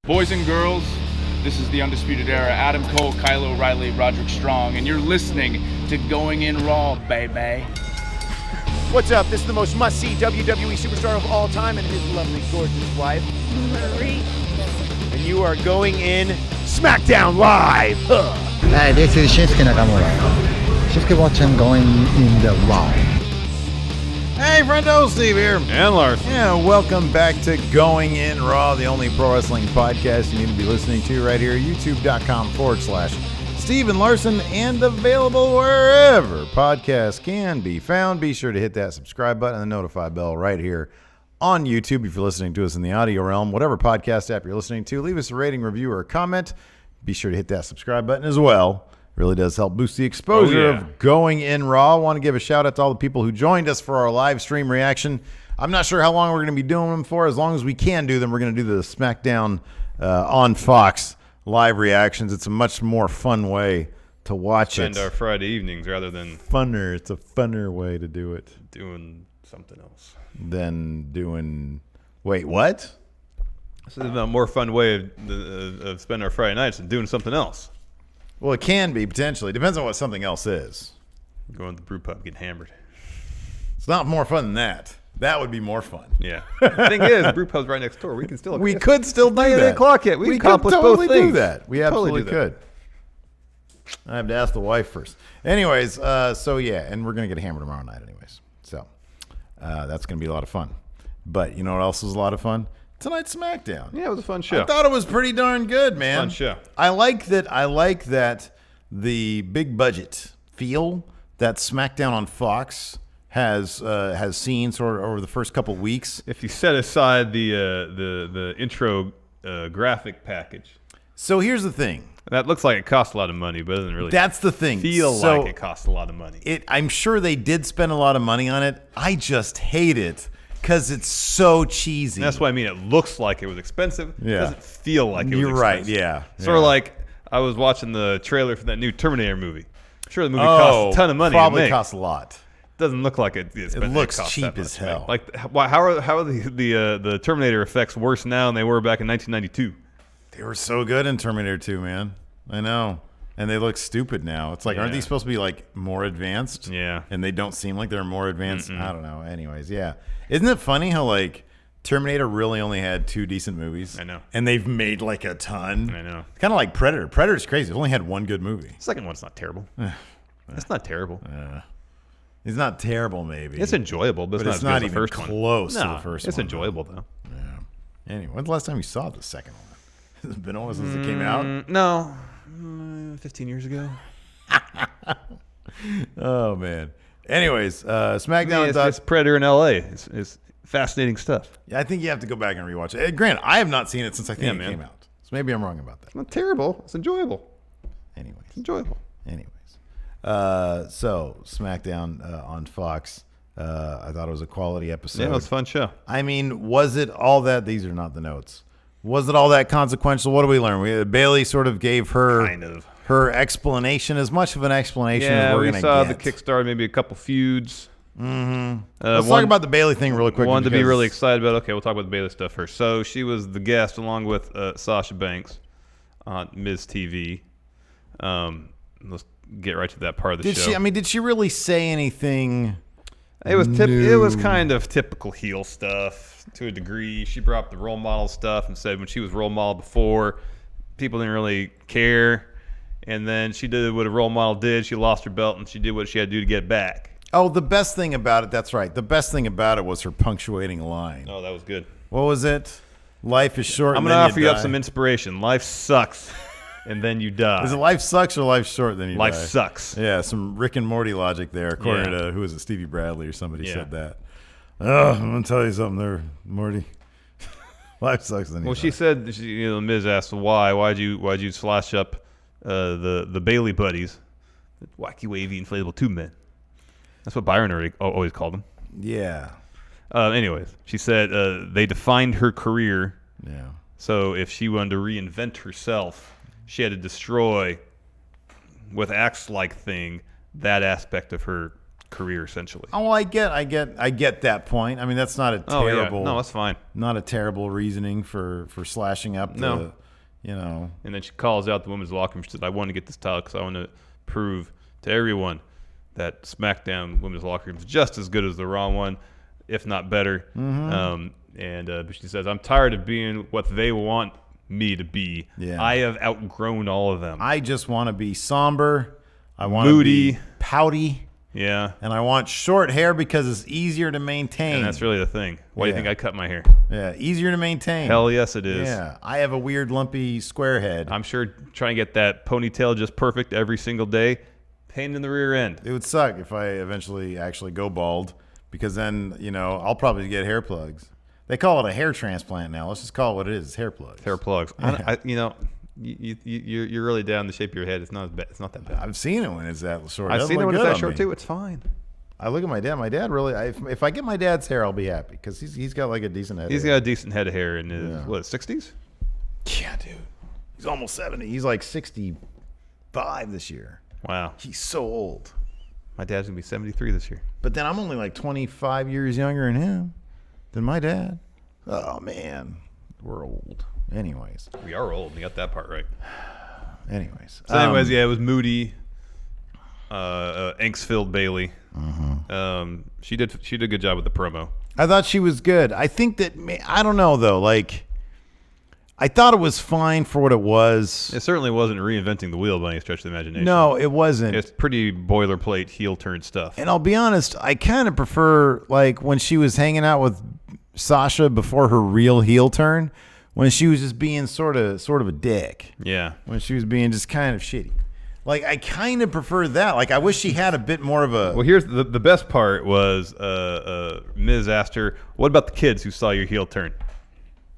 Boys and girls, this is the Undisputed Era. Adam Cole, Kyle O'Reilly, Roderick Strong, and you're listening to Going In Raw, baby. What's up? This is the most must-see WWE superstar of all time and his lovely, gorgeous wife, Marie. and you are going in Smackdown Live. Hi, this is Shinsuke Nakamura. Shinsuke watching Going In the Raw. Hey, friendo, Steve here. And Lars. Yeah, welcome back to Going In Raw, the only pro wrestling podcast you need to be listening to right here, youtube.com/Steven Larson, and available wherever podcasts can be found. Be sure to hit that subscribe button and the notify bell right here on YouTube if you're listening to us in the audio realm. Whatever podcast app you're listening to, leave us a rating, review, or a comment. Be sure to hit that subscribe button as well. Really does help boost the exposure of Going In Raw. I want to give a shout out to all the people who joined us for our live stream reaction. I'm not sure how long we're going to be doing them for. As long as we can do them, we're going to do the Smackdown on Fox live reactions. It's a much more fun way to watch it. Spend our Friday evenings rather than Funner. It's a funner way to do it. doing something else. Than doing... Wait, what? This is a more fun way of spending our Friday nights than doing something else. Well, it can be, potentially. Depends on what something else is. Going to the brew pub, getting hammered. It's not more fun than that. That would be more fun. Yeah. The thing is, the brew pub's right next door. We can still... We could still do Not even that. 8 o'clock yet. We could accomplished totally both things. do that. We absolutely Totally do could. I have to ask the wife first. Anyways, so yeah, and we're going to get hammered tomorrow night anyways. So that's going to be a lot of fun. But you know what else was a lot of fun? Tonight's Smackdown. Yeah, it was a fun show. I thought it was pretty darn good, man. Fun show. I like that the big budget feel that Smackdown on Fox has seen sort of over the first couple weeks. If you set aside the intro graphic package, So here's the thing. that looks like it costs a lot of money, but it doesn't really That's the thing. feel So like it costs a lot of money. I'm sure they did spend a lot of money on it. I just hate it because it's so cheesy. And that's what I mean. It looks like it was expensive. Yeah. It doesn't feel like it was You're expensive. right. Yeah. Sort of yeah. like I was watching the trailer for that new Terminator movie. I'm sure the movie costs a ton of money Probably to make. costs a lot. Doesn't look like it. It looks costs cheap that as much to make. hell. Like, how are the Terminator effects worse now than they were back in 1992? They were so good in Terminator 2, man. I know. And they look stupid now. It's like, aren't Yeah. these supposed to be like more advanced? Yeah. And they don't seem like they're more advanced. I don't know. Anyways, yeah. Isn't it funny how like Terminator really only had 2 decent movies? I know. And they've made like a ton. I know. Kind of like Predator. Predator's crazy. It's only had 1 good movie. The second one's not terrible. It's not terrible. It's not terrible, maybe. It's enjoyable, but But it's it's not, not as good even as the first close one. to No, the first it's one. enjoyable though. Yeah. Anyway, when's the last time you saw the second one? Has it been a while since it came out? No, 15 years ago. Oh, man. Anyways, SmackDown. It's Predator in L.A. It's fascinating stuff. Yeah, I think you have to go back and rewatch it. Granted, I have not seen it since I think it man. came out. So maybe I'm wrong about that. It's not terrible. It's enjoyable. Anyways. Enjoyable. So SmackDown on Fox. I thought it was a quality episode. Yeah, it was a fun show. I mean, was it all that? These are not the notes. Was it all that consequential? What did we learn? Bayley sort of gave her Kind of. her explanation, as much of an explanation as Yeah, we're we going to saw get. the Kickstarter, maybe a couple feuds. Let's talk about the Bayley thing really quick. One to be because- really excited about. Okay, we'll talk about the Bayley stuff first. So she was the guest along with Sasha Banks on Ms. TV. Let's get right to that part of the show. Did she really say anything? It was kind of typical heel stuff to a degree. She brought up the role model stuff and said when she was role model before, people didn't really care. And then she did what a role model did. She lost her belt and she did what she had to do to get it back. Oh, the best thing about it, that's right. The best thing about it was her punctuating line. Oh, that was good. What was it? Life is short. I'm and going to then offer you up die. some inspiration. Life sucks and then you die. Is it life sucks or life short? Then you Life die? sucks. Yeah, some Rick and Morty logic there, according Yeah. to who is it, Stevie Bradley or somebody Yeah. said that. Oh, I'm gonna tell you something there, Morty. Life sucks. Then you Well, die. she said, Miz asked why. Why'd you slash up the Bayley buddies, the wacky wavy inflatable tube men? That's what Byron always called them. Yeah. Anyways, she said they defined her career. Yeah. So if she wanted to reinvent herself, she had to destroy with Axe-like thing that aspect of her career essentially. Oh, I get that point. I mean, that's not a terrible. No, that's fine. Not a terrible reasoning for slashing up the. No. And then she calls out the women's locker room. She said, "I want to get this title because I want to prove to everyone that SmackDown women's locker room is just as good as the Raw one, if not better." But she says, "I'm tired of being what they want me to be. Yeah. I have outgrown all of them. I just want to be somber. I want Moody. to be pouty. Yeah. And I want short hair because it's easier to maintain. And that's really the thing. Why do you think I cut my hair? Yeah, easier to maintain. Hell yes, it is. Yeah, I have a weird lumpy square head. I'm sure trying to get that ponytail just perfect every single day, pain in the rear end. It would suck if I eventually actually go bald because then, I'll probably get hair plugs. They call it a hair transplant now. Let's just call it what it is. It's hair plugs. Hair plugs. Yeah. You're really down the shape of your head. It's not as bad. It's not that bad. I've seen it when it's that short. I've seen it when it's that short too. It's fine. I look at my dad. My dad really. If I get my dad's hair, I'll be happy because he's got like a decent head. He's got a decent head of hair in his 60s. Yeah, dude. He's almost 70. He's like 65 this year. Wow. He's so old. My dad's gonna be 73 this year. But then I'm only like 25 years younger than my dad. Oh man, we're old. Anyways, we are old. We got that part right. Anyways, it was Moody, angst-filled Bayley. She did a good job with the promo. I thought she was good. I think that I don't know though. Like, I thought it was fine for what it was. It certainly wasn't reinventing the wheel by any stretch of the imagination. No, it wasn't. It's pretty boilerplate heel turn stuff. And I'll be honest, I kind of prefer like when she was hanging out with Sasha before her real heel turn, when she was just being sort of a dick. Yeah. When she was being just kind of shitty. Like, I kind of prefer that. Like, I wish she had a bit more of a... Well, here's the best part was Miz asked her, "What about the kids who saw your heel turn?"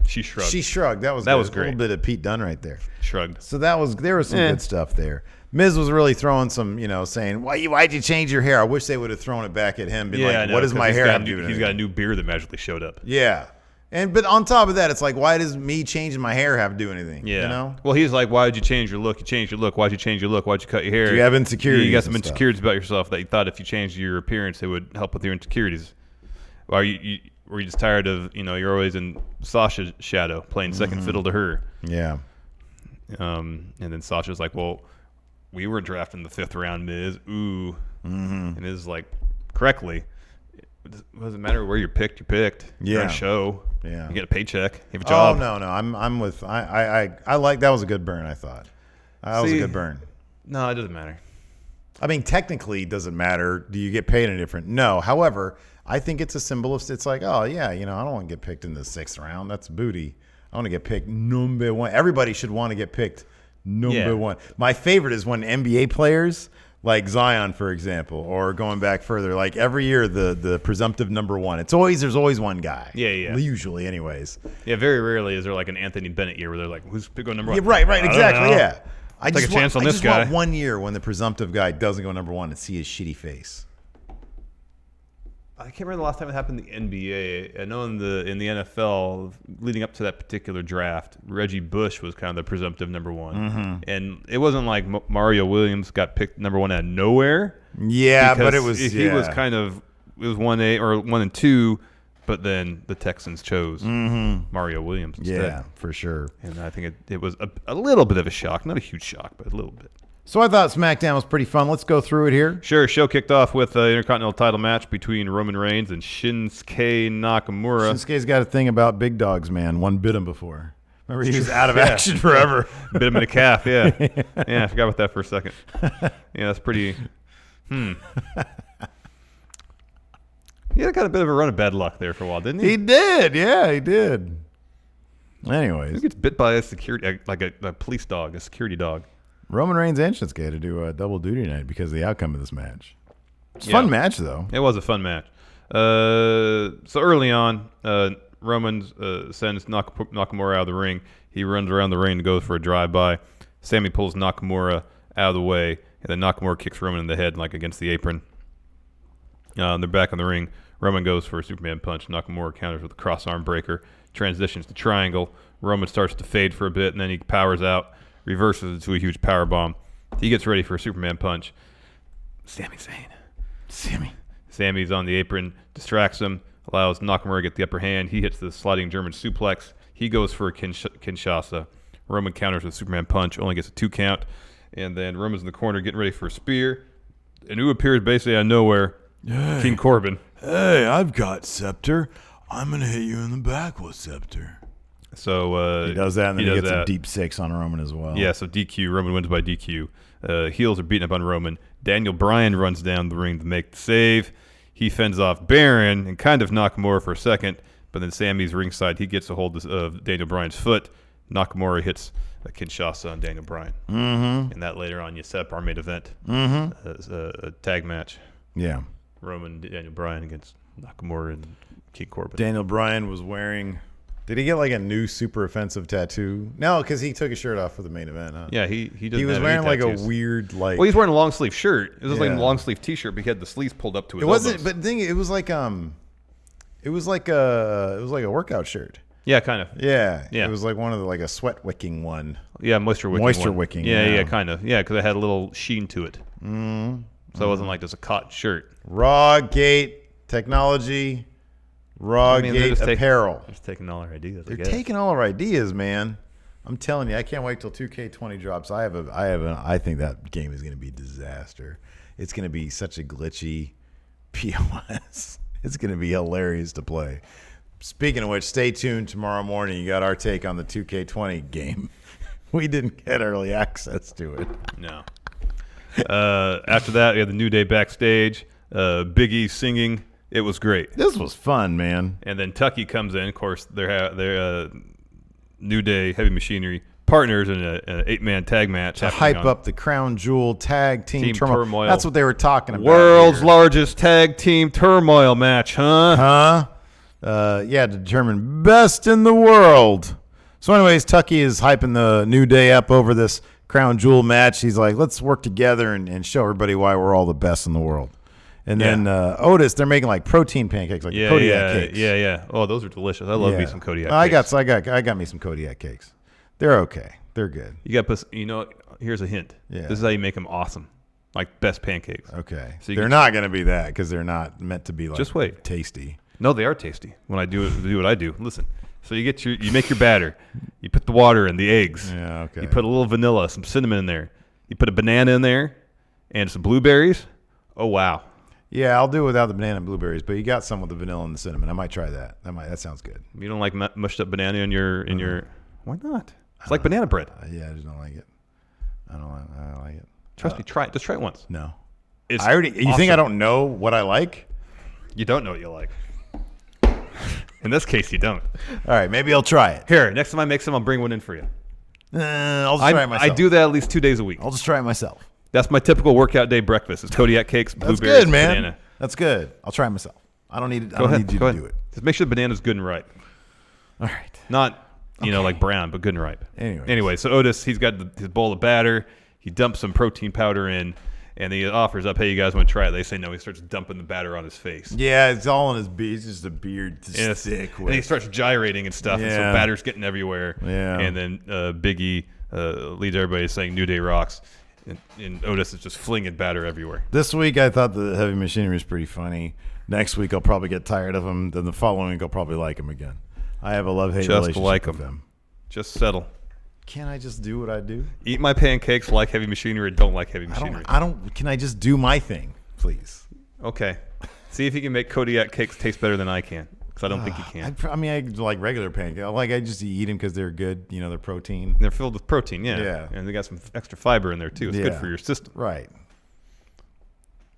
She shrugged. That was great. A little bit of Pete Dunne right there. Shrugged. So there was some good stuff there. Miz was really throwing some, saying, why'd you change your hair? I wish they would have thrown it back at him. What does my hair have to do with it? He's got a new beard that magically showed up. Yeah. But on top of that, it's like, why does me changing my hair have to do anything? Yeah. Well, he's like, why did you change your look? You changed your look. Why'd you change your look? Why'd you cut your hair? Do you have insecurities? You got some insecurities about yourself that you thought if you changed your appearance, it would help with your insecurities. Or were you just tired of, you're always in Sasha's shadow, playing second fiddle to her. Yeah. And then Sasha's like, well, we were drafting the 5th round, Miz. Ooh. And Miz is like, correctly. It doesn't matter where you're picked. You're on a show. Yeah. You get a paycheck. You have a job. Oh, no. I'm with... I like... That was a good burn, I thought. That was a good burn. No, it doesn't matter. I mean, technically, it doesn't matter. Do you get paid any different? No. However, I think it's a symbol of... It's like, oh, yeah, I don't want to get picked in the 6th round. That's booty. I want to get picked number 1. Everybody should want to get picked number 1. My favorite is when NBA players... Like Zion, for example, or going back further, like every year the presumptive number 1. There's always one guy. Yeah. Usually, anyways. Yeah, very rarely is there like an Anthony Bennett year where they're like, who's going number 1? Yeah, right, exactly. Yeah. I take a chance on this guy. I just want 1 year when the presumptive guy doesn't go number 1 and see his shitty face. I can't remember the last time it happened in the NBA. I know in the NFL, leading up to that particular draft, Reggie Bush was kind of the presumptive number 1, and it wasn't like Mario Williams got picked number 1 out of nowhere. Yeah, but it was he was kind of it was 1A or 1 and 2, but then the Texans chose Mario Williams instead. Yeah, for sure. And I think it was a little bit of a shock, not a huge shock, but a little bit. So I thought SmackDown was pretty fun. Let's go through it here. Sure. Show kicked off with an Intercontinental title match between Roman Reigns and Shinsuke Nakamura. Shinsuke's got a thing about big dogs, man. One bit him before. Remember, he was out of action forever. Bit him in the calf, yeah. Yeah, I forgot about that for a second. Yeah, that's pretty... He had got a bit of a run of bad luck there for a while, didn't he? He did, yeah, he did. Anyways. Who gets bit by a security, like a police dog, a security dog? Roman Reigns and Shinsuke had to do a double duty night because of the outcome of this match. It's a fun match, though. It was a fun match. So early on, Roman sends Nakamura out of the ring. He runs around the ring and goes for a drive-by. Sammy pulls Nakamura out of the way, and then Nakamura kicks Roman in the head, like against the apron. They're back in the ring. Roman goes for a Superman punch. Nakamura counters with a cross-arm breaker. Transitions to triangle. Roman starts to fade for a bit, and then he powers out. Reverses into a huge power bomb. He gets ready for a Superman punch. Sami Zayn. Sammy's on the apron, distracts him, allows Nakamura to get the upper hand. He hits the sliding German suplex. He goes for a Kinshasa. Roman counters with Superman punch, only gets a 2 count. And then Roman's in the corner getting ready for a spear. And who appears basically out of nowhere? Hey. King Corbin. Hey, I've got Scepter. I'm going to hit you in the back with Scepter. So he does that, and then he gets a deep 6 on Roman as well. Yeah, so DQ. Roman wins by DQ. Heels are beating up on Roman. Daniel Bryan runs down the ring to make the save. He fends off Baron and kind of Nakamura for a second, but then Sammy's ringside. He gets a hold of Daniel Bryan's foot. Nakamura hits a Kinshasa on Daniel Bryan. Mm-hmm. And that later on, Yusep, our main event, a tag match. Yeah. Roman, Daniel Bryan against Nakamura and King Corbin. Daniel Bryan was wearing... Did he get like a new super offensive tattoo? No, because he took his shirt off for the main event. Huh? Yeah, he doesn't. He was have wearing any like tattoos. a weird like. Well, he's wearing a long sleeve shirt. It was like a Yeah. long sleeve T-shirt, but he had the sleeves pulled up to his It wasn't, elbows. but the thing, it was like a workout shirt. Yeah, kind of. Yeah, Yeah. It was like one of the like a sweat wicking one. Yeah, moisture wicking. Moisture one. wicking, Yeah, yeah. yeah, kind of. Yeah, because it had a little sheen to it. So it wasn't like just a cotton shirt. Raw Gate Technology, Raw Gate Apparel. They're just taking all our ideas. They're taking all our ideas, man. I'm telling you, I can't wait till 2K20 drops. I think that game is going to be a disaster. It's going to be such a glitchy POS. It's going to be hilarious to play. Speaking of which, stay tuned tomorrow morning. You got our take on the 2K20 game. We didn't get early access to it. No. After that, we had the New Day backstage. Big E singing. It was great. This was fun, man. And then Tucky comes in. Of course, they're New Day Heavy Machinery partners in an 8-man tag match. To hype up the Crown Jewel Tag Team Turmoil. That's what they were talking about. World's here. largest tag team turmoil match, huh? Yeah, to determine best in the world. So anyways, Tucky is hyping the New Day up over this Crown Jewel match. He's like, let's work together and show everybody why we're all the best in the world. And then Otis, they're making like protein pancakes, like Kodiak cakes. Yeah. Oh, those are delicious. I love me some Kodiak cakes. I got me some Kodiak cakes. They're okay. They're good. You got, here's a hint. Yeah. This is how you make them awesome, like best pancakes. Okay. So they're not going to be that because they're not meant to be like just wait. tasty. No, they are tasty. When I do what I do. Listen. So you make your batter. You put the water in, the eggs. Yeah, okay. You put a little vanilla, some cinnamon in there. You put a banana in there, and some blueberries. Oh wow. Yeah, I'll do it without the banana and blueberries, but you got some with the vanilla and the cinnamon. I might try that. That sounds good. You don't like mushed up banana in your? Why not? It's like banana bread. Yeah, I just don't like it. I don't like it. Trust me, try it. Just try it once. No. It's You think I don't know what I like? You don't know what you like. In this case, you don't. All right, maybe I'll try it. Here, next time I make some, I'll bring one in for you. I'll just try it myself. I do that at least 2 days a week. I'll just try it myself. That's my typical workout day breakfast. It's Kodiak cakes, blueberries, That's good, man. banana. That's good. I'll try it myself. I don't need you Go to ahead. do it. Just make sure the banana's good and ripe. All right. Not, like brown, but good and ripe. Anyway, so Otis, he's got his bowl of batter. He dumps some protein powder in, and he offers up, hey, you guys want to try it? They say no. He starts dumping the batter on his face. Yeah, it's all in his beard. It's just a beard to stick with. And he starts gyrating and stuff, and so Yeah. batter's getting everywhere. Yeah. And then Big E leads everybody saying New Day rocks, and Otis is just flinging batter everywhere. This week, I thought the Heavy Machinery was pretty funny. Next week, I'll probably get tired of him. Then the following week, I'll probably like him again. I have a love-hate relationship like with him. them. Just settle. Can't I just do what I do? Eat my pancakes, like Heavy Machinery, or don't like Heavy Machinery. I don't. Can I just do my thing, please? Okay. See if you can make Kodiak cakes taste better than I can, because I don't think you can. I like regular pancakes. I just eat them because they're good. They're protein. They're filled with protein, Yeah. And they got some extra fiber in there, too. It's good for your system. Right.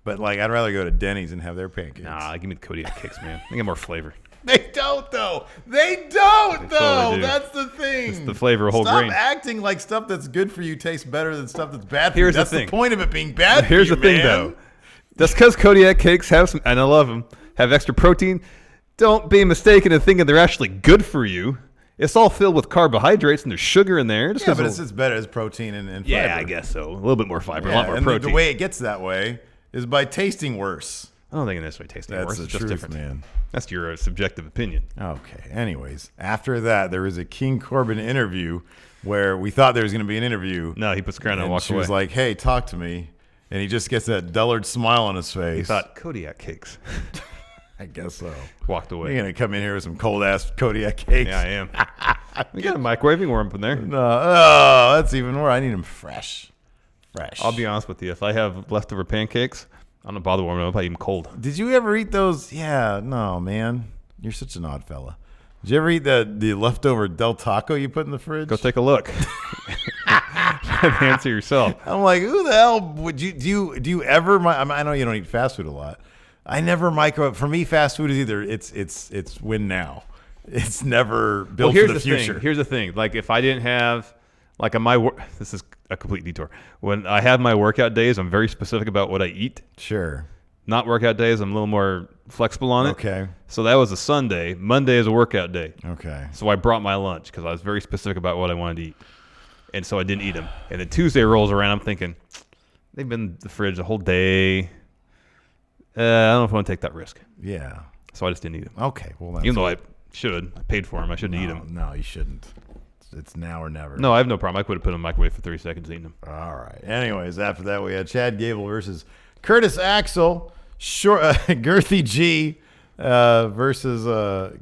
But, I'd rather go to Denny's and have their pancakes. Nah, give me the Kodiak cakes, man. They got more flavor. They don't, though. They don't, They totally do. That's the thing. It's the flavor of whole Stop grain. acting like stuff that's good for you tastes better than stuff that's bad for Here's you. the That's thing. the point of it being bad Here's for the you, thing, man. though. Just because Kodiak cakes have some, and I love them, have extra protein, don't be mistaken in thinking they're actually good for you. It's all filled with carbohydrates, and there's sugar in there. Yeah, but it's better as protein and fiber. Yeah, I guess so. A little bit more fiber, a lot more and protein. the way it gets that way is by tasting worse. I don't think it necessarily tastes That's worse. the It's just truth, different. man. That's your subjective opinion. Okay. Anyways, after that, there was a King Corbin interview where we thought there was going to be an interview. No, he puts the crown on and walks She away. was like, hey, talk to me. and he just gets that dullard smile on his face. He thought Kodiak cakes. I guess so. Walked away. You're gonna come in here with some cold ass Kodiak cakes. Yeah, I am. We got a microwave. You can warm up in there. No, oh, that's even more. I need them fresh. I'll be honest with you. If I have leftover pancakes, I'm not bother warming them up. I eat them cold. Did you ever eat those? Yeah, no, man. You're such an odd fella. Did you ever eat the leftover Del Taco you put in the fridge? Go take a look. Answer yourself. I'm like, who the hell would you do you ever? I know you don't eat fast food a lot. I never micro. For me, fast food is either it's win now. It's never built for the future. Here's the thing. Like if I didn't have like on my this is a complete detour. When I have my workout days, I'm very specific about what I eat. Sure. Not workout days, I'm a little more flexible on it. Okay. So that was a Sunday. Monday is a workout day. Okay. So I brought my lunch because I was very specific about what I wanted to eat. And so I didn't eat them. And then Tuesday rolls around, I'm thinking, they've been in the fridge the whole day. I don't know if I want to take that risk. Yeah. So I just didn't eat them. Okay. Well, that's even though I should. I paid for them. I shouldn't eat them. No, you shouldn't. It's now or never. No, I have no problem. I could have put them in the microwave for 30 seconds eating them. All right. Anyways, after that, we had Chad Gable versus Curtis Axel. Girthy G versus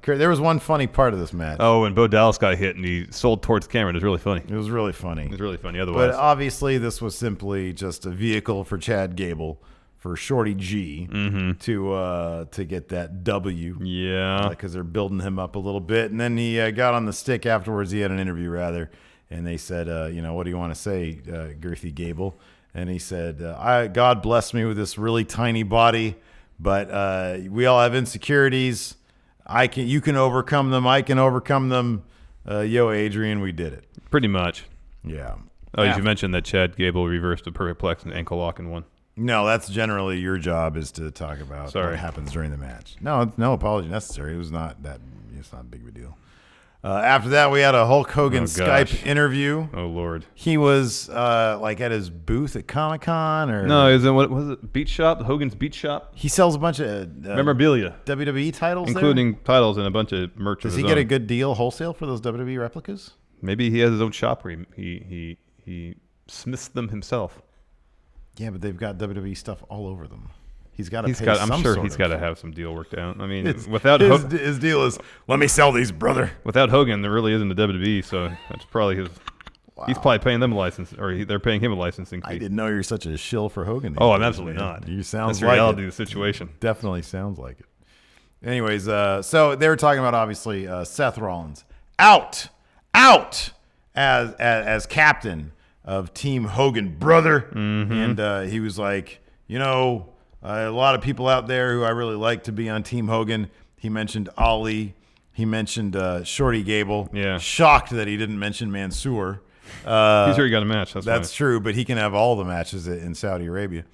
there was one funny part of this match. Oh, and Bo Dallas got hit and he sold towards the camera. It was really funny. It was really funny. It was really funny. Otherwise, but obviously this was simply just a vehicle for Chad Gable, for Shorty G, to get that W. Yeah, because they're building him up a little bit. And then he got on the stick afterwards. He had an interview rather, and they said, what do you want to say, Girthy Gable? And he said, God blessed me with this really tiny body, but we all have insecurities. You can overcome them. I can overcome them. Yo, Adrian, we did it. Pretty much. Yeah. Oh, you should mention that Chad Gable reversed a perfect plex and ankle lock in one. No, that's generally your job is to talk about what happens during the match. No apology necessary. It's not a big of a deal. After that, we had a Hulk Hogan Skype interview. Oh, Lord. He was at his booth at Comic-Con or... No, he was in, what was it, Beat Shop? Hogan's Beat Shop? He sells a bunch of... memorabilia. WWE titles including there? titles and a bunch of merch. Does he get a good deal wholesale for those WWE replicas? Maybe he has his own shop where he smiths them himself. Yeah, but they've got WWE stuff all over them. He's got to pay some I'm sure sort he's of- got to have some deal worked out. I mean, his deal is, let me sell these, brother. Without Hogan, there really isn't a WWE, so that's probably his. Wow. He's probably paying them a license, or they're paying him a licensing fee. I didn't know you're such a shill for Hogan. Oh, I'm absolutely not. You sound that's like reality it. of the situation. Definitely sounds like it. Anyways, so they were talking about obviously Seth Rollins out as captain of Team Hogan, brother. Mm-hmm. And he was like, a lot of people out there who I really like to be on Team Hogan. He mentioned Ali. He mentioned Shorty Gable. Yeah. Shocked that he didn't mention Mansoor. He's already got a match. That's true, but he can have all the matches in Saudi Arabia.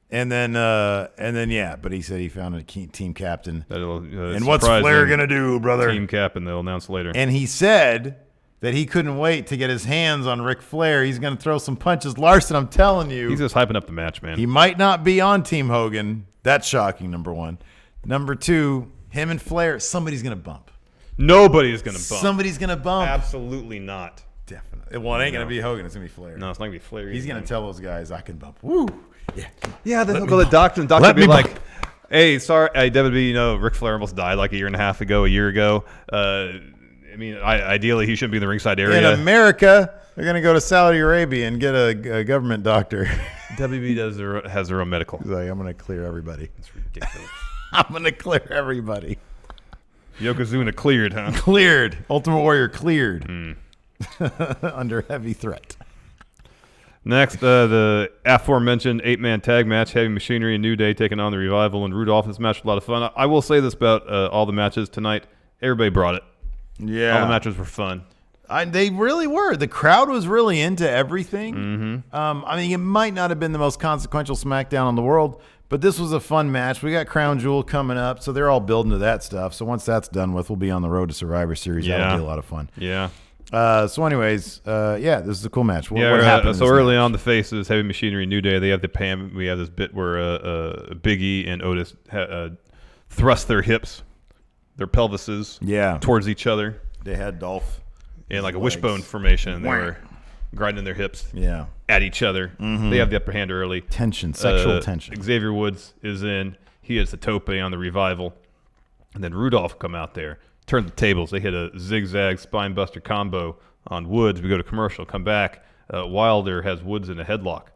And then, but he said he found a team captain. And what's Flair gonna do, brother? Team captain. They'll announce later. And he said that he couldn't wait to get his hands on Ric Flair. He's going to throw some punches. Larson, I'm telling you. He's just hyping up the match, man. He might not be on Team Hogan. That's shocking, number one. Number two, him and Flair, somebody's going to bump. Nobody's going to bump. Somebody's going to bump. Absolutely not. Definitely. Well, it ain't going to be Hogan. It's going to be Flair. No, it's not going to be Flair. He's going to tell those guys, I can bump. Woo. Yeah, then he'll go to the doctor, and the doctor will be like, hey, sorry, WWE, Ric Flair almost died like a year ago. I mean, ideally, he shouldn't be in the ringside area. In America, they're going to go to Saudi Arabia and get a government doctor. WWE has their own medical. He's like, I'm going to clear everybody. That's ridiculous. I'm going to clear everybody. Yokozuna cleared, huh? Cleared. Ultimate Warrior cleared. Under heavy threat. Next, the aforementioned 8-man tag match, Heavy Machinery and New Day taking on the Revival and Rudolph. This match was a lot of fun. I will say this about all the matches tonight. Everybody brought it. Yeah. All the matches were fun. They really were. The crowd was really into everything. Mm-hmm. I mean, it might not have been the most consequential SmackDown in the world, but this was a fun match. We got Crown Jewel coming up, so they're all building to that stuff. So once that's done with, we'll be on the road to Survivor Series. Yeah. That'll be a lot of fun. Yeah. So anyways, this is a cool match. What happened? So early on, the faces, Heavy Machinery and New Day, they have the Pam. We have this bit where Big E and Otis thrust their hips, their pelvises, towards each other. They had Dolph in like a wishbone formation. And they were grinding their hips Yeah. at each other. They have the upper hand early. Tension, sexual tension. Xavier Woods is in. He hits the tope on the revival. And then Rudolph come out there, turn the tables. They hit a zigzag spine buster combo on Woods. We go to commercial, come back. Wilder has Woods in a headlock.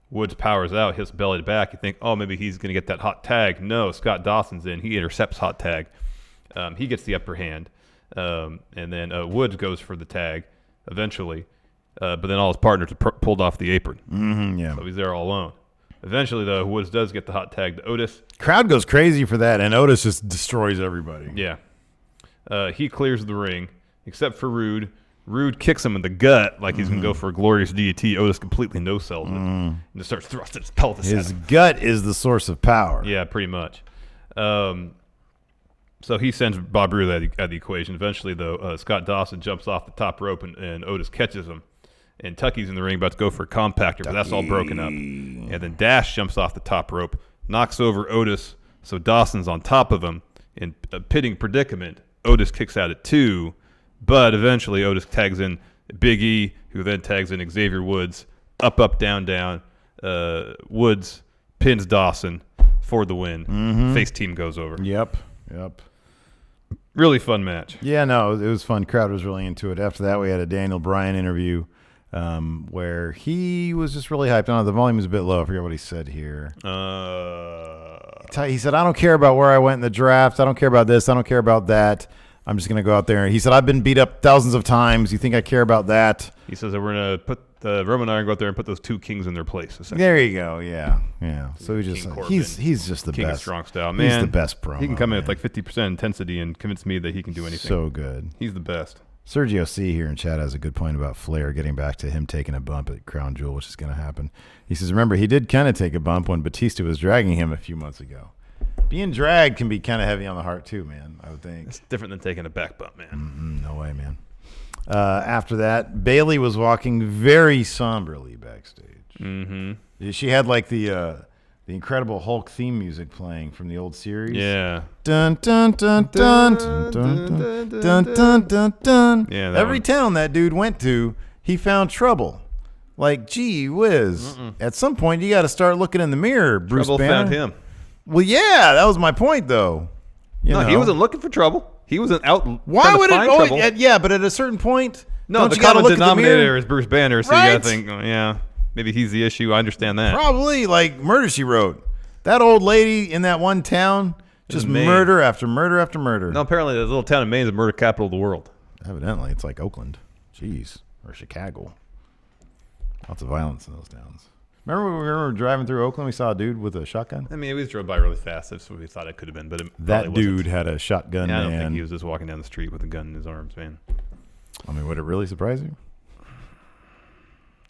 Woods powers out, hits belly to back. You think, oh, maybe he's going to get that hot tag. No, Scott Dawson's in. He intercepts hot tag. He gets the upper hand. And then Woods goes for the tag eventually. But then all his partners are pulled off the apron. Yeah. So he's there all alone. Eventually, though, Woods does get the hot tag to Otis. Crowd goes crazy for that, and Otis just destroys everybody. Yeah. He clears the ring, except for Rude. Rude kicks him in the gut like he's going to go for a glorious DDT. Otis completely no-sells it and just starts thrusting his pelvis at His him. gut is the source of power. Yeah, pretty much. So he sends Bob Roode at the equation. Eventually, though, Scott Dawson jumps off the top rope, and Otis catches him. And Tucky's in the ring about to go for a compactor, but that's all broken up. And then Dash jumps off the top rope, knocks over Otis, so Dawson's on top of him. In a pitting predicament, Otis kicks out at 2, but eventually Otis tags in Big E, who then tags in Xavier Woods. Up, down, down. Woods pins Dawson for the win. Face team goes over. Yep. Really fun match. Yeah, no, it was fun. Crowd was really into it. After that, we had a Daniel Bryan interview where he was just really hyped on it. The volume was a bit low. I forget what he said here. He said, I don't care about where I went in the draft. I don't care about this. I don't care about that. I'm just going to go out there. He said, I've been beat up thousands of times. You think I care about that? He says that we're going to put Roman and I are going to go out there and put those 2 kings in their place. There you go. Yeah. So he's just the King best. Of strong style. Man, he's the best promo. He can come in with like 50% intensity and convince me that he can do anything. So good. He's the best. Sergio C. here in chat has a good point about Flair getting back to him taking a bump at Crown Jewel, which is going to happen. He says, remember, he did kind of take a bump when Batista was dragging him a few months ago. Being dragged can be kind of heavy on the heart too, man, I would think. It's different than taking a back bump, man. No way, man. After that, Bayley was walking very somberly backstage. She had like the Incredible Hulk theme music playing from the old series. Yeah. Dun dun dun dun dun dun dun dun dun dun. Yeah. Every town that dude went to, he found trouble. Like, gee whiz. At some point, you got to start looking in the mirror, Bruce Trouble Banner. found him. Well, yeah, that was my point, though. You know. He wasn't looking for trouble. He wasn't out. Why would it? trouble. Yeah, but at a certain point, No, the common denominator is Bruce Banner, so Right? you got to think, yeah, maybe he's the issue. I understand that. Probably like Murder, She Wrote. That old lady in that one town, just Maine. murder after murder after murder. No, apparently the little town of Maine is the murder capital of the world. Evidently, it's like Oakland. Jeez. Or Chicago. Lots of violence in those towns. Remember when we were driving through Oakland, we saw a dude with a shotgun? I mean, we just drove by really fast. That's what we thought it could have been, but it That probably dude wasn't. had a shotgun, Yeah, I don't man. think he was just walking down the street with a gun in his arms, man. I mean, would it really surprise you?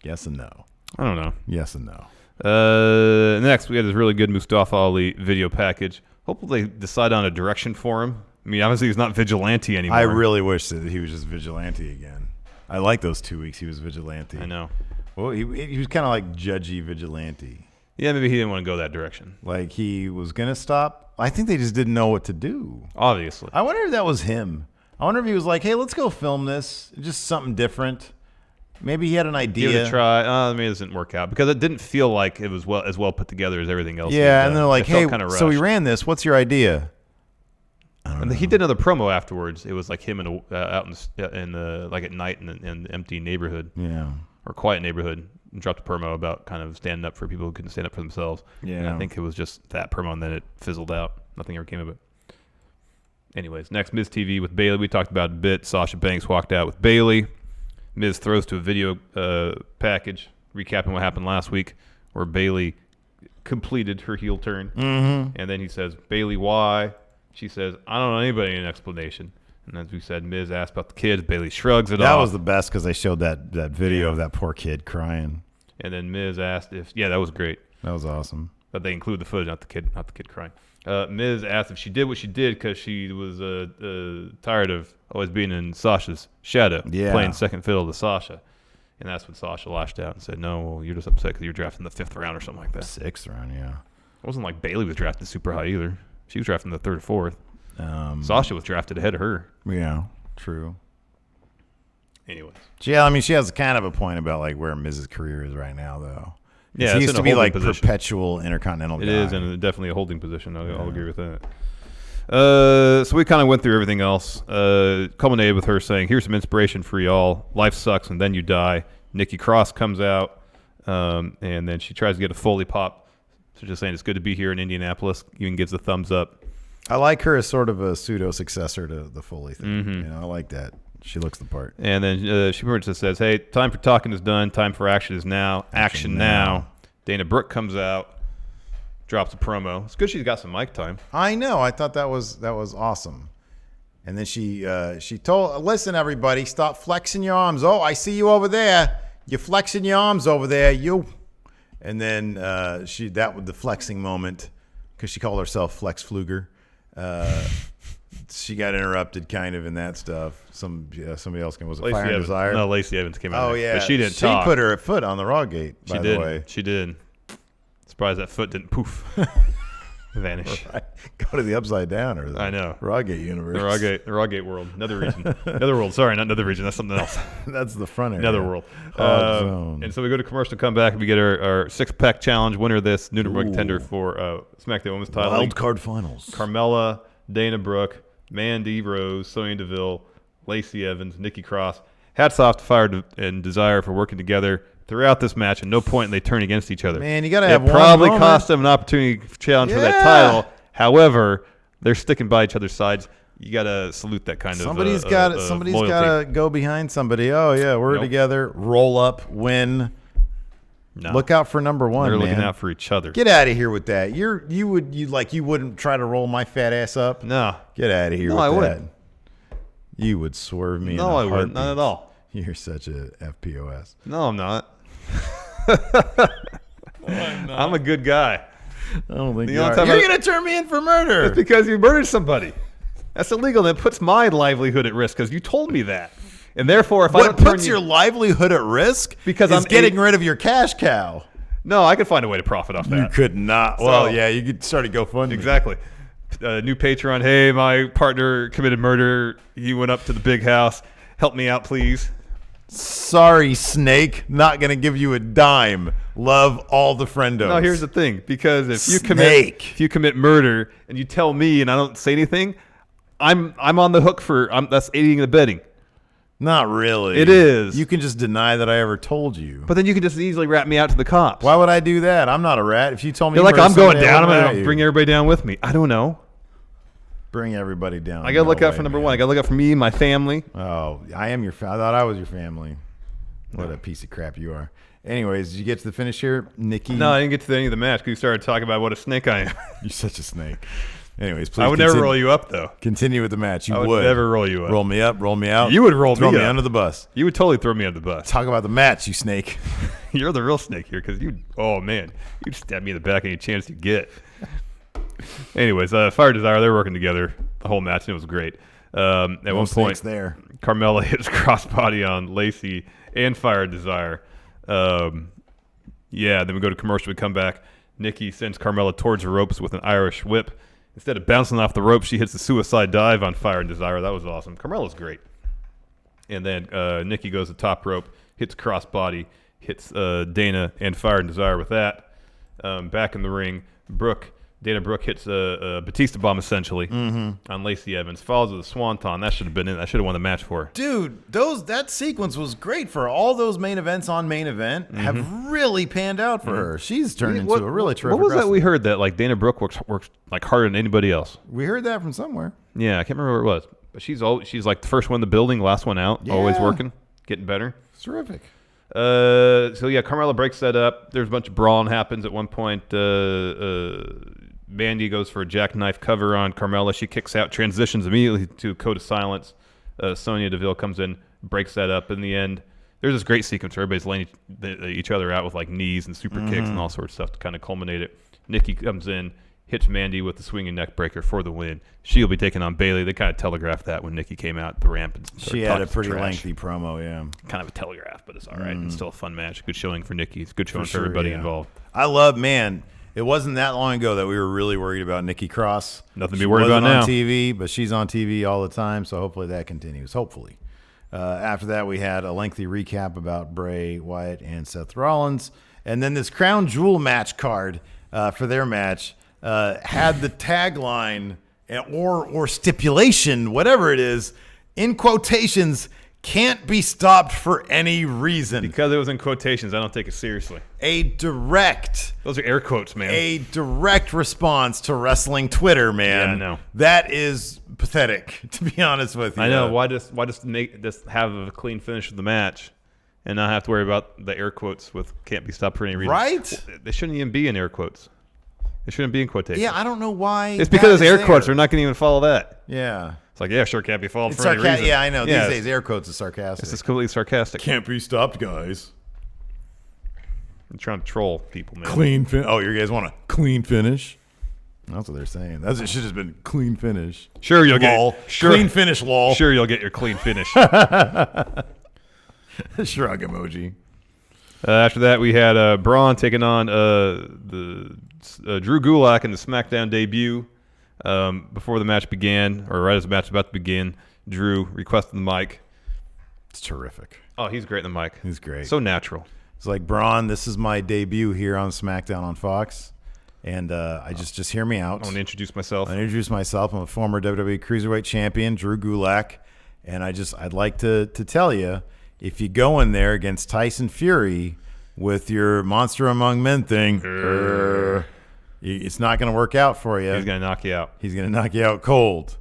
Yes and no. I don't know. Yes and no. Next, we had this really good Mustafa Ali video package. Hopefully they decide on a direction for him. I mean, obviously he's not vigilante anymore. I really wish that he was just vigilante again. I like those 2 weeks he was vigilante. I know. Well, he was kind of like judgy vigilante. Yeah, maybe he didn't want to go that direction. Like he was going to stop. I think they just didn't know what to do. Obviously. I wonder if that was him. I wonder if he was like, hey, let's go film this. Just something different. Maybe he had an idea. Give it a try. Maybe it doesn't work out because it didn't feel like it was as well put together as everything else. Yeah, and they're like, hey, kind of so we ran this. What's your idea? And he did another promo afterwards. It was like him out in the like at night in the empty neighborhood. Yeah. Or quiet neighborhood. And dropped a promo about kind of standing up for people who couldn't stand up for themselves. Yeah. And I think it was just that promo, and then it fizzled out. Nothing ever came of it. Anyways, next Miz TV with Bayley. We talked about it a bit. Sasha Banks walked out with Bayley. Miz throws to a video package recapping what happened last week, where Bayley completed her heel turn. Mm-hmm. And then he says, Bayley, why? She says, I don't know anybody an explanation. And as we said, Miz asked about the kids. Bayley shrugs it off. That was the best because they showed that video of that poor kid crying. And then Miz asked if, yeah, that was great. That was awesome. But they include the footage, not the kid crying. Miz asked if she did what she did because she was tired of always being in Sasha's shadow, playing second fiddle to Sasha. And that's when Sasha lashed out and said, no, well, you're just upset because you were drafted in the 5th round or something like that. 6th round, yeah. It wasn't like Bayley was drafted super high either. She was drafted in the 3rd or 4th. Sasha was drafted ahead of her. Yeah, true. Anyways. Yeah, I mean, she has kind of a point about like where Miz's career is right now, though. Yeah, he it's used in to a be holding like position. perpetual intercontinental. It guy. is, and definitely a holding position. I'll agree with that. So we kind of went through everything else. Culminated with her saying, "Here's some inspiration for y'all. Life sucks, and then you die." Nikki Cross comes out, and then she tries to get a Foley pop. So just saying, it's good to be here in Indianapolis. Even gives a thumbs up. I like her as sort of a pseudo successor to the Foley thing. I like that. She looks the part. And then she pretty much just says, "Hey, time for talking is done. Time for action is now. Action now." Dana Brooke comes out, drops a promo. It's good she's got some mic time. I know. I thought that was awesome. And then she told, "Listen, everybody, stop flexing your arms. Oh, I see you over there. You're flexing your arms over there, you." And then that was the flexing moment because she called herself Flex Fluger. She got interrupted kind of in that stuff. Somebody else was it Fire and Desire? No, Lacey Evans came out. Oh yeah, but she didn't She talk. put her foot on the Raw gate. By the way, She did. Surprised that foot didn't poof, vanish. Right. Go to the Upside Down or the I know. Rawgate universe. The Rawgate world, another region, another world. Sorry, not another region. That's something else. That's the front area. Another world. Zone. And so we go to commercial, come back, and we get our six-pack challenge winner of this Nuremberg contender for SmackDown Women's title. Wild card finals. Carmella, Dana Brooke, Mandy Rose, Sonya Deville, Lacey Evans, Nikki Cross. Hats off to Fire and Desire for working together throughout this match, and no point in they turn against each other. Man, you got to have It one probably moment. cost them an opportunity challenge for that Yeah. title. However, they're sticking by each other's sides. You got to salute that kind Somebody's of got loyalty. to go behind somebody. Oh yeah, we're Nope. together. Roll up, win. No. Look out for number one. They're man. looking out for each other. Get out of here with that. You wouldn't try to roll my fat ass up. No. Get out of here No, with I that. wouldn't. You would swerve me. No, in a I wouldn't. Not heartbeat. at all. You're such a FPOS. No, I'm not. I'm a good guy. I don't think The you only are. time You're I- gonna turn me in for murder. It's because you murdered somebody. That's illegal. That puts my livelihood at risk because you told me that. And therefore, if I What don't turn puts you, your livelihood at risk? Because is I'm getting rid of your cash cow. no, I could find a way to profit off that. You could not. Well, yeah, you could start a GoFundMe. Exactly. New Patreon. Hey, my partner committed murder. He went up to the big house. Help me out, please. Sorry, Snake. Not gonna give you a dime. Love all the friendos. No, here's the thing. Because if you Snake. commit murder and you tell me and I don't say anything, I'm on the hook for that's aiding and abetting. Not really. It is. You can just deny that I ever told you. But then you can just easily rat me out to the cops. Why would I do that? I'm not a rat. If you told me You're you like, murdered I'm going somebody, down. I would I'm rat going to you. bring everybody down with me. I don't know. Bring everybody down. I got to No look out way, for number man. one. I got to look out for me, my family. Oh, I am your. I thought I was your family. What a piece of crap you are. Anyways, did you get to the finish here, Nikki? No, I didn't get to the end of the match because you started talking about what a snake I am. You're such a snake. Anyways, please. I would never roll you up, though. Continue with the match. You I would never roll you up. Roll me up. Roll me out. You would roll throw me me up. under the bus. You would totally throw me under the bus. Talk about the match, you snake. You're the real snake here because oh, man, you'd stab me in the back any chance you get. Anyways, Fire Desire, they're working together the whole match, and it was great. At one point, snakes there. Carmella hits crossbody on Lacey and Fire Desire. Then we go to commercial. We come back. Nikki sends Carmella towards the ropes with an Irish whip. Instead of bouncing off the rope, she hits the suicide dive on Fire and Desire. That was awesome. Carmella's great. And then Nikki goes to top rope, hits crossbody, hits Dana and Fire and Desire with that. Back in the ring, Dana Brooke hits a Batista bomb essentially on Lacey Evans. Follows with a swanton. That should have been in. I should have won the match for her. Dude, that sequence was great for all those main events on main event. Have really panned out for her. She's turned into a really terrific What was that wrestler. we heard that like Dana Brooke works like harder than anybody else? We heard that from somewhere. Yeah, I can't remember where it was. But she's like the first one in the building, last one out, always Yeah. working, getting better. It's terrific. Carmella breaks that up. There's a bunch of brawling happens at one point. Mandy goes for a jackknife cover on Carmella. She kicks out, transitions immediately to Code of Silence. Sonya Deville comes in, breaks that up. In the end, there's this great sequence where everybody's laying each other out with like knees and super kicks and all sorts of stuff to kind of culminate it. Nikki comes in, hits Mandy with the swinging neck breaker for the win. She'll be taking on Bayley. They kind of telegraphed that when Nikki came out the ramp. And She had a pretty lengthy promo, yeah. Kind of a telegraph, but it's all right. It's still a fun match. Good showing for Nikki. It's good showing for sure, everybody yeah. involved. It wasn't that long ago that we were really worried about Nikki Cross. Nothing to She be worried about wasn't now. on TV, but she's on TV all the time, so hopefully that continues. Hopefully. After that, we had a lengthy recap about Bray Wyatt and Seth Rollins. And then this Crown Jewel match card for their match had the tagline or stipulation, whatever it is, in quotations, can't be stopped for any reason. Because it was in quotations, I don't take it seriously. Those are air quotes, man. A direct response to wrestling Twitter, man. Yeah, I know. That is pathetic, to be honest with you. I know. Why just have a clean finish of the match and not have to worry about the air quotes with can't be stopped for any reason? Right? They shouldn't even be in air quotes. They shouldn't be in quotations. Yeah, I don't know why. It's because it's air quotes. They're not going to even follow that. Yeah. It's like, yeah, sure, can't be followed for any reason. Yeah, I know. These days, air quotes is sarcastic. It's just completely sarcastic. Can't be stopped, guys. I'm trying to troll people, man. Oh, you guys want a clean finish? That's what they're saying. It should have been clean finish. Sure, you'll lol. get sure, clean finish, lol. Sure, you'll get your clean finish. Shrug emoji. After that, we had Braun taking on the Drew Gulak in the Smackdown debut. Before the match began, or right as the match was about to begin, Drew requested the mic. It's terrific. Oh, he's great in the mic. He's great. So natural. It's like, Braun, this is my debut here on Smackdown on Fox, and I just hear me out. I want to introduce myself. I'm a former WWE Cruiserweight Champion, Drew Gulak, and I'd like to tell you, if you go in there against Tyson Fury with your Monster Among Men thing, it's not going to work out for you. He's going to knock you out. He's going to knock you out cold.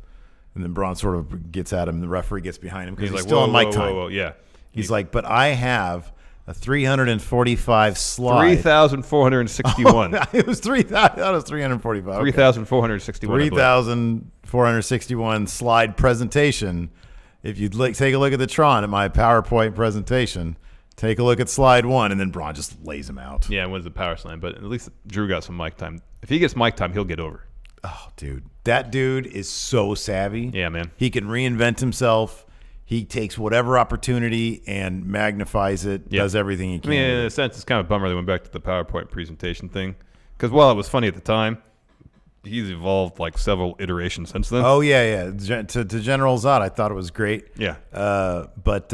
And then Braun sort of gets at him. The referee gets behind him because he's like, still on mic time. Whoa. Yeah. He's like, but I have a 345 slide. 3,461. It was 3,000. That was 345. Okay. 3,461. 3,461 slide presentation. If you'd take a look at the Tron at my PowerPoint presentation, take a look at slide 1, and then Braun just lays him out. Yeah, and wins the power slam. But at least Drew got some mic time. If he gets mic time, he'll get over. Oh, dude. That dude is so savvy. Yeah, man. He can reinvent himself. He takes whatever opportunity and magnifies it, does everything he can. I mean, in a sense, it's kind of a bummer they went back to the PowerPoint presentation thing. Because while it was funny at the time, he's evolved like several iterations since then. Oh, yeah. To General Zod, I thought it was great. Yeah. But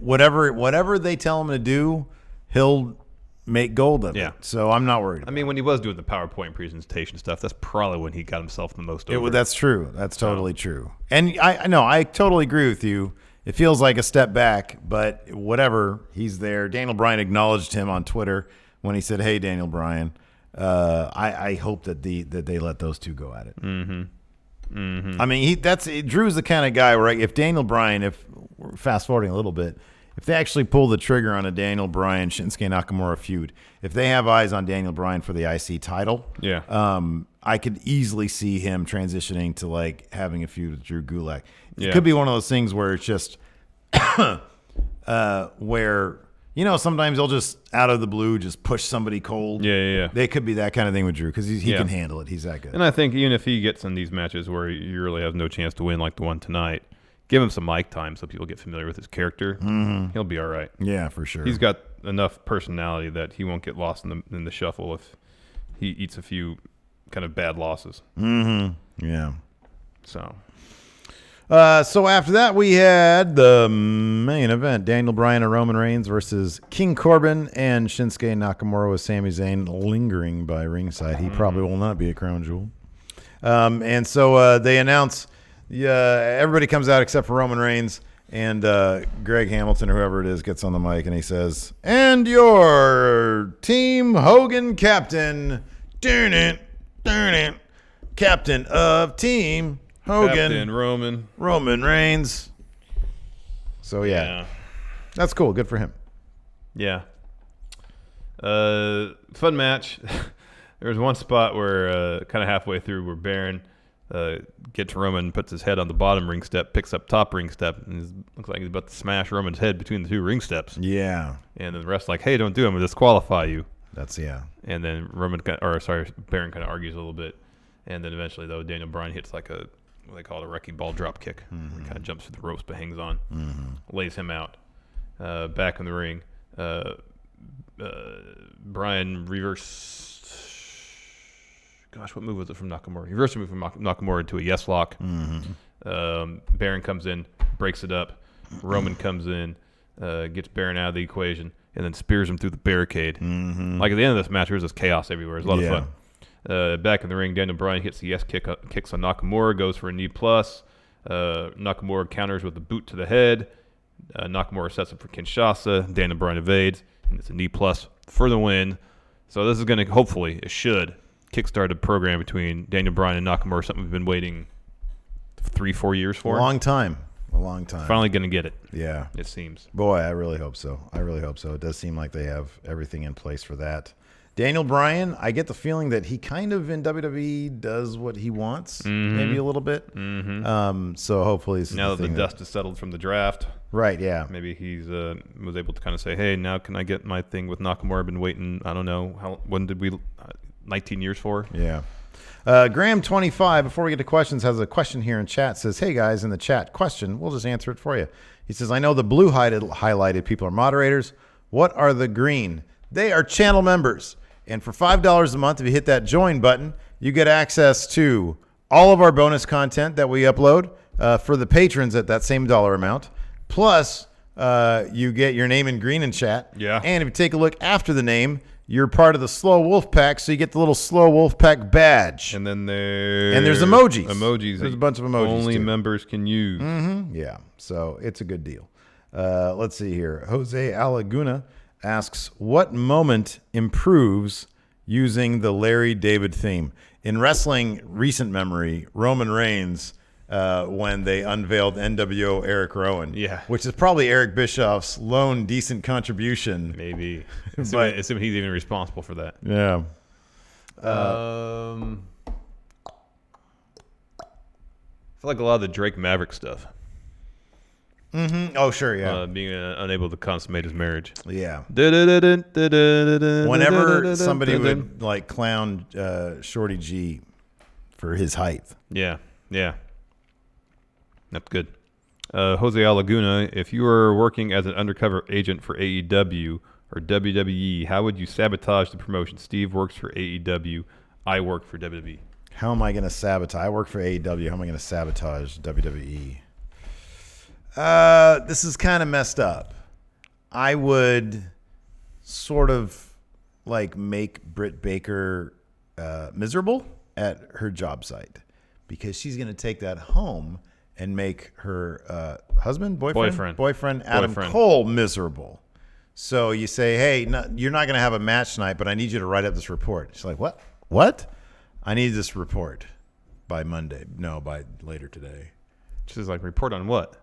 whatever they tell him to do, he'll make gold of it. So I'm not worried. I mean, when he was doing the PowerPoint presentation stuff, that's probably when he got himself the most over. That's true. That's totally true. And I know, I totally agree with you. It feels like a step back, but whatever, he's there. Daniel Bryan acknowledged him on Twitter when he said, "Hey, Daniel Bryan." I hope that they let those two go at it. Mm-hmm. Mm-hmm. I mean, Drew's the kind of guy where if Daniel Bryan, if we're fast forwarding a little bit, if they actually pull the trigger on a Daniel Bryan Shinsuke Nakamura feud, if they have eyes on Daniel Bryan for the IC title, I could easily see him transitioning to like having a feud with Drew Gulak. It could be one of those things where it's just where, sometimes they'll just out of the blue just push somebody cold. Yeah. They could be that kind of thing with Drew because he can handle it. He's that good. And I think even if he gets in these matches where he really has no chance to win like the one tonight, give him some mic time so people get familiar with his character. Mm-hmm. He'll be all right. Yeah, for sure. He's got enough personality that he won't get lost in the shuffle if he eats a few kind of bad losses. Mm-hmm. Yeah. So after that, we had the main event: Daniel Bryan and Roman Reigns versus King Corbin and Shinsuke Nakamura, with Sami Zayn lingering by ringside. He probably will not be a crown jewel. And so they announce, everybody comes out except for Roman Reigns, and Greg Hamilton, or whoever it is, gets on the mic and he says, "And your Team Hogan captain, darn it, captain of Team Hogan, Captain Roman Reigns." So yeah, that's cool. Good for him. Yeah. Fun match. There was one spot where kind of halfway through where Baron gets Roman, puts his head on the bottom ring step, picks up top ring step, and looks like he's about to smash Roman's head between the two ring steps. Yeah. And then the rest like, "Hey, don't do it. I'm going to disqualify you." That's And then Baron kind of argues a little bit. And then eventually, though, Daniel Bryan hits like what they call it, a wrecking ball drop kick. Mm-hmm. He kind of jumps through the ropes but hangs on, lays him out. Back in the ring, Bryan reversed. Gosh, what move was it from Nakamura? He reversed a move from Nakamura into a yes lock. Mm-hmm. Baron comes in, breaks it up. Roman comes in, gets Baron out of the equation, and then spears him through the barricade. Mm-hmm. Like at the end of this match, there was this chaos everywhere. It was a lot of fun. Back in the ring, Daniel Bryan hits the kicks on Nakamura, goes for a knee plus. Nakamura counters with a boot to the head. Nakamura sets up for Kinshasa. Daniel Bryan evades, and it's a knee plus for the win. So this is going to, hopefully, it should, kickstart a program between Daniel Bryan and Nakamura, something we've been waiting 3-4 years for. A long time. Finally going to get it. Yeah. It seems. Boy, I really hope so. It does seem like they have everything in place for that. Daniel Bryan, I get the feeling that he kind of in WWE does what he wants, maybe a little bit. Mm-hmm. So hopefully, now that the dust is settled from the draft, right? Yeah, maybe he's was able to kind of say, "Hey, now can I get my thing with Nakamura? I've been waiting. I don't know when did we 19 years for?" Yeah. Graham 25. Before we get to questions, has a question here in chat. Says, "Hey guys, in the chat, question. We'll just answer it for you." He says, "I know the blue highlighted people are moderators. What are the green? They are channel members." And for $5 a month, if you hit that join button, you get access to all of our bonus content that we upload for the patrons at that same dollar amount. Plus, you get your name in green in chat. Yeah. And if you take a look after the name, you're part of the Slow Wolf Pack, so you get the little Slow Wolf Pack badge. And then there's emojis. There's a bunch of emojis only too. members can use. Mm-hmm. Yeah, so it's a good deal. Let's see here. Jose Alaguna asks, what moment improves using the Larry David theme? In wrestling recent memory, Roman Reigns, when they unveiled NWO Eric Rowan, which is probably Eric Bischoff's lone decent contribution. Maybe. Assuming he's even responsible for that. Yeah. I feel like a lot of the Drake Maverick stuff. Mm-hmm. Oh, sure, yeah. Being unable to consummate his marriage. Yeah. Whenever somebody would like clown Shorty G for his height. Yeah. That's good. Jose Alaguna, if you were working as an undercover agent for AEW or WWE, how would you sabotage the promotion? Steve works for AEW. I work for WWE. How am I going to sabotage? I work for AEW. How am I going to sabotage WWE? This is kind of messed up. I would sort of like make Britt Baker miserable at her job site because she's going to take that home and make her boyfriend Adam Cole miserable. So you say, hey, you're not going to have a match tonight, but I need you to write up this report. She's like, what? I need this report by Monday. No, by later today. She's like, report on what?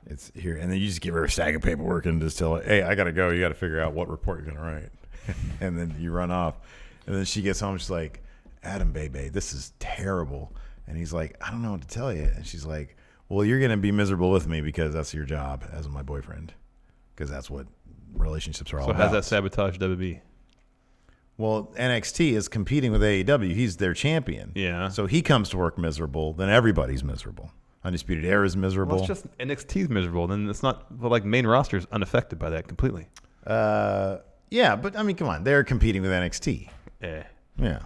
It's here. And then you just give her a stack of paperwork and just tell her, hey, I got to go. You got to figure out what report you're going to write. And then you run off. And then she gets home. She's like, Adam, baby, this is terrible. And he's like, I don't know what to tell you. And she's like, well, you're going to be miserable with me because that's your job as my boyfriend. Because that's what relationships are all about. So how's that sabotage WB? Well, NXT is competing with AEW. He's their champion. Yeah. So he comes to work miserable. Then everybody's miserable. Undisputed Era is miserable. Well, it's just NXT's miserable. Then it's not like main roster is unaffected by that completely. Yeah, but I mean, come on. They're competing with NXT. Yeah. I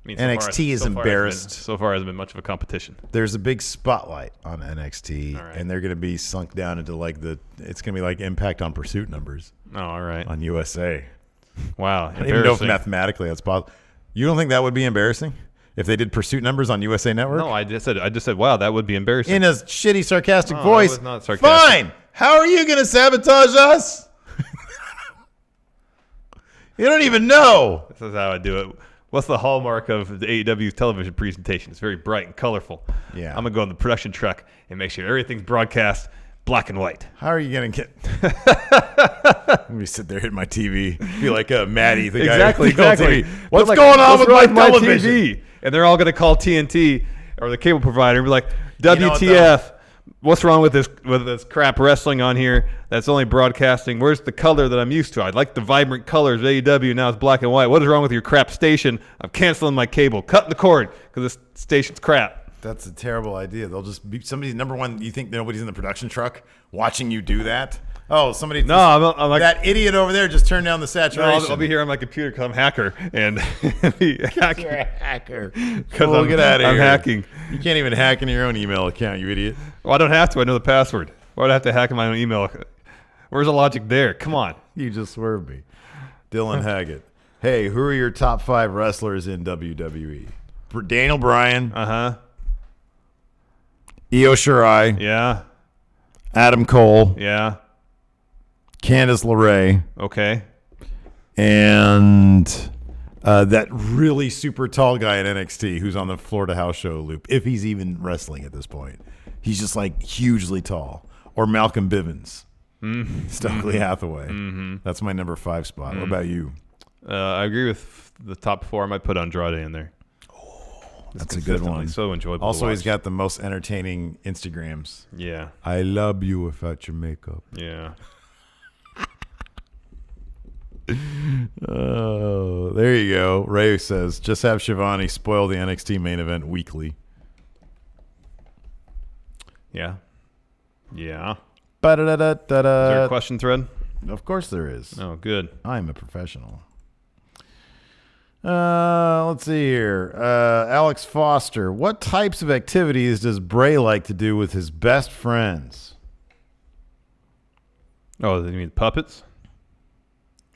mean, NXT is embarrassed. So far, hasn't been much of a competition. There's a big spotlight on NXT, and they're going to be sunk down into it's going to be like Impact on Pursuit numbers. Oh, all right. On USA. Wow. I don't even know if mathematically that's possible. You don't think that would be embarrassing if they did Pursuit numbers on USA Network? No, I just said, wow, that would be embarrassing. In a shitty, sarcastic voice. That was not sarcastic. Fine. How are you going to sabotage us? You don't even know. This is how I do it. What's the hallmark of the AEW television presentation? It's very bright and colorful. Yeah. I'm going to go in the production truck and make sure everything's broadcast black and white. How are you going to get... Let me sit there, hit my TV. Be like Maddie, the guy. Exactly. What's going on with my television? TV? And they're all going to call TNT or the cable provider and be like, WTF, what's wrong with this crap wrestling on here that's only broadcasting? Where's the color that I'm used to? I like the vibrant colors of AEW. Now it's black and white. What is wrong with your crap station? I'm canceling my cable. Cutting the cord because this station's crap. That's a terrible idea. They'll just be somebody's number one. You think nobody's in the production truck watching you do that? Oh, somebody. No, I'm like that idiot over there just turned down the saturation. No, I'll be here on my computer because I'm a hacker and you're a hacker. Because get out of here. I'm hacking. You can't even hack into your own email account, you idiot. Well, I don't have to. I know the password. Why would I have to hack in my own email? Where's the logic there? Come on. You just swerved me. Dylan Haggett. Hey, who are your top 5 wrestlers in WWE? Daniel Bryan. Uh-huh. Io Shirai. Yeah. Adam Cole. Yeah. Candice LeRae. Okay. And that really super tall guy in NXT who's on the Florida House Show loop, if he's even wrestling at this point. He's just like hugely tall. Or Malcolm Bivens. Stokely Hathaway. That's my number 5 spot. What about you? I agree with the top 4. I might put Andrade in there. That's a good one. So enjoyable. Also, to watch. he's got the most entertaining Instagrams. Yeah. I love you without your makeup. Yeah. Oh, there you go. Ray says, just have Shivani spoil the NXT main event weekly. Yeah. Yeah. Ba-da-da-da-da-da. Is there a question thread? Of course there is. Oh, good. I'm a professional. Let's see here. Alex Foster. What types of activities does Bray like to do with his best friends? Oh, you mean puppets?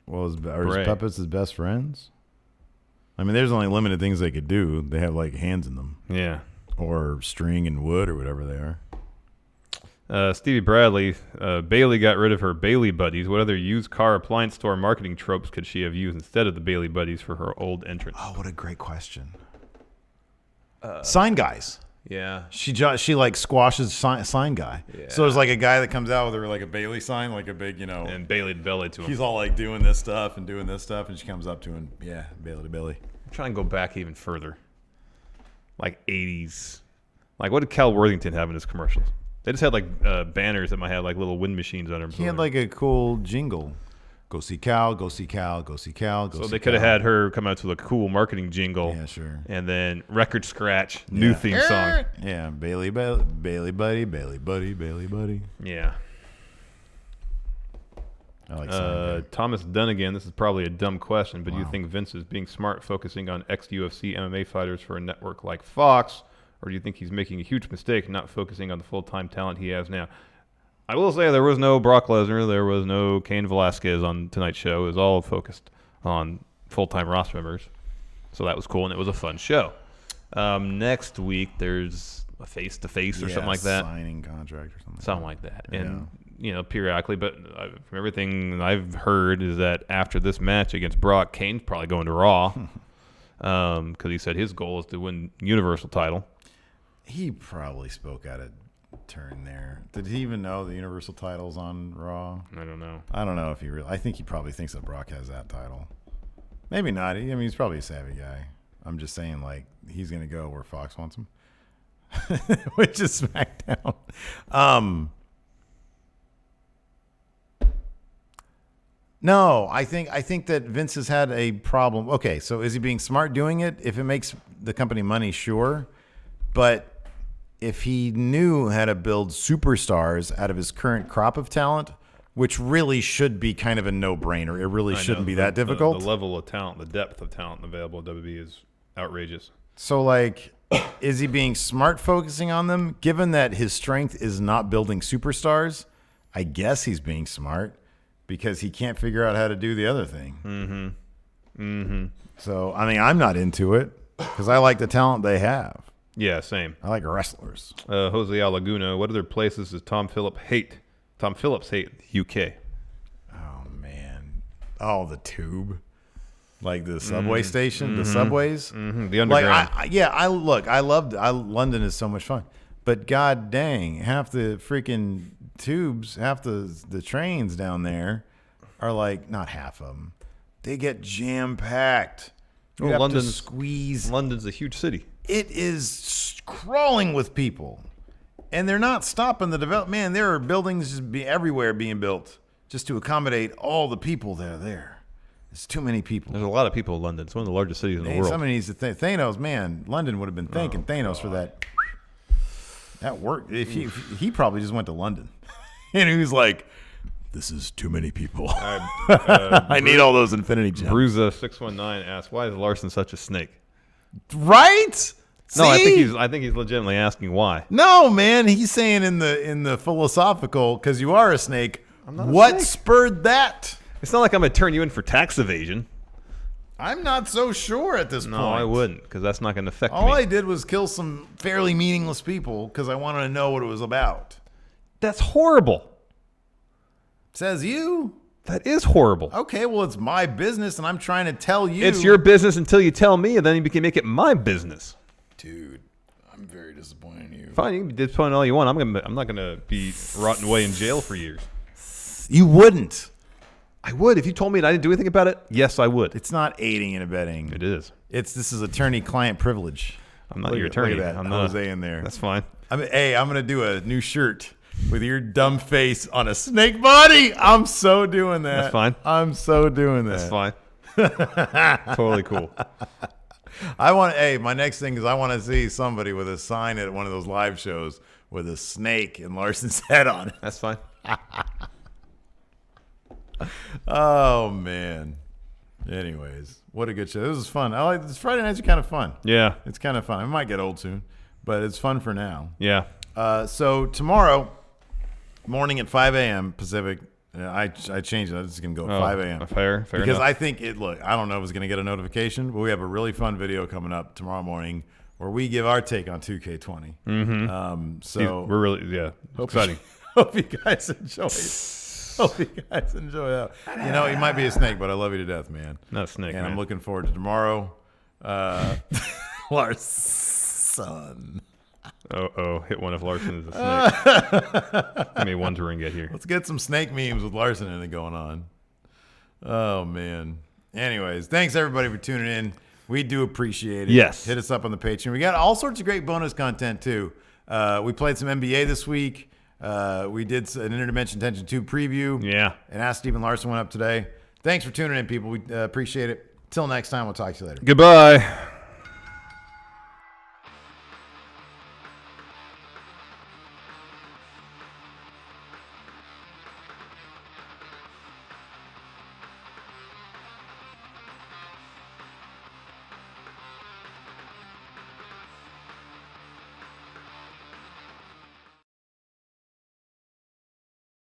Well, are Bray. his puppets his best friends? I mean, there's only limited things they could do. They have like hands in them. Yeah. Or string and wood or whatever they are. Stevie Bradley, Bayley got rid of her Bayley buddies. What other used car appliance store marketing tropes could she have used instead of the Bayley buddies for her old entrance? Oh, what a great question. Sign guys. Yeah. She like squashes sign guy. Yeah. So there's like a guy that comes out with her like a Bayley sign, like a big, And Bayley to Bayley to him. he's all like doing this stuff and doing this stuff, and she comes up to him, yeah, Bayley to Bayley. I'm trying to go back even further. Like 80s. Like, what did Cal Worthington have in his commercials? They just had like banners that might have like little wind machines on them. He had like a cool jingle. Go see Cal, go see Cal, go see Cal, go see Cal. So they could have had her come out to a cool marketing jingle. Yeah, sure. And then record scratch, new theme song. Yeah, Bayley buddy, Bayley buddy, Bayley buddy. Yeah. I like sign guy. Thomas Dunnigan, this is probably a dumb question, but do you think Vince is being smart focusing on ex-UFC MMA fighters for a network like Fox, or do you think he's making a huge mistake not focusing on the full-time talent he has now? I will say there was no Brock Lesnar, there was no Cain Velasquez on tonight's show. It was all focused on full-time roster members, so that was cool, and it was a fun show. Next week, there's a face-to-face or something like that. Signing contract or something. Something like that. And, periodically, but from everything I've heard is that after this match against Brock, Kane's probably going to Raw because he said his goal is to win Universal title. He probably spoke out of turn there. Did he even know the Universal title's on Raw? I don't know. I don't know if he really. I think he probably thinks that Brock has that title. Maybe not. I mean, he's probably a savvy guy. I'm just saying, like, he's going to go where Fox wants him, which is SmackDown. No, I think that Vince has had a problem. Okay, so is he being smart doing it? If it makes the company money, sure. But if he knew how to build superstars out of his current crop of talent, which really should be kind of a no-brainer. It really shouldn't be that difficult. The level of talent, the depth of talent available at WWE is outrageous. So, like, is he being smart focusing on them? Given that his strength is not building superstars, I guess he's being smart because he can't figure out how to do the other thing. So, I mean, I'm not into it because I like the talent they have. Yeah, same. I like wrestlers. Jose Laguna, what other places does Tom Phillips hate? Tom Phillips hate UK. Oh, man. Oh, the tube. Like the subway station, the subways. The underground. Like, I loved London is so much fun. But god dang, half the freaking tubes, half the trains down there are like, not half of them. They get jam-packed. You have to squeeze. London's a huge city. It is crawling with people. And they're not stopping the development. Man, there are buildings just everywhere being built just to accommodate all the people that are there. There's too many people. There's a lot of people in London. It's one of the largest cities in the world. Somebody needs to think. Thanos, man, London would have been thanking Thanos for that. That worked. If he probably just went to London. And he was like, this is too many people. I need all those infinity gems. Bruza619 asks, why is Larson such a snake? Right? No, I See? think he's legitimately asking why. No, man, he's saying in the philosophical, because you are a snake. What spurred that? It's not like I'm going to turn you in for tax evasion. I'm not so sure at this point. No, I wouldn't, because that's not going to affect All me. I did was kill some fairly meaningless people because I wanted to know what it was about. That's horrible. Says you. That is horrible. Okay, well, it's my business, and I'm trying to tell you. It's your business until you tell me, and then you can make it my business. Dude, I'm very disappointed in you. Fine, you can be disappointed all you want. I'm not gonna be rotting away in jail for years. You wouldn't. I would if you told me and I didn't do anything about it. Yes, I would. It's not aiding and abetting. It is. This is attorney-client privilege. I'm not your attorney. Look at that I'm not Jose in there. That's fine. I'm gonna do a new shirt with your dumb face on a snake body. I'm so doing that. That's fine. I'm so doing that. That's fine. Totally cool. My next thing is I want to see somebody with a sign at one of those live shows with a snake and Larson's head on it. That's fine. Oh man. Anyways, what a good show. This was fun. I like this. Friday nights are kind of fun. Yeah. It's kind of fun. It might get old soon, but it's fun for now. Yeah. So tomorrow morning at 5 a.m. Pacific, I changed it. It's going to go at 5 a.m. Fair because enough. I think I don't know if it's going to get a notification, but we have a really fun video coming up tomorrow morning where we give our take on 2K20. Mm-hmm. So we're really, exciting. Hope you guys enjoy it. Hope you guys enjoy that. You know, he might be a snake, but I love you to death, man. Not a snake, and man. I'm looking forward to tomorrow. Larson. Hit one if Larson is a snake. Give me one to ring get here. Let's get some snake memes with Larson in it going on. Oh, man. Anyways, thanks everybody for tuning in. We do appreciate it. Yes. Hit us up on the Patreon. We got all sorts of great bonus content, too. We played some NBA this week. We did an Interdimension Tension 2 preview. Yeah. And Ask Stephen Larson went up today. Thanks for tuning in, people. We appreciate it. Till next time, we'll talk to you later. Goodbye.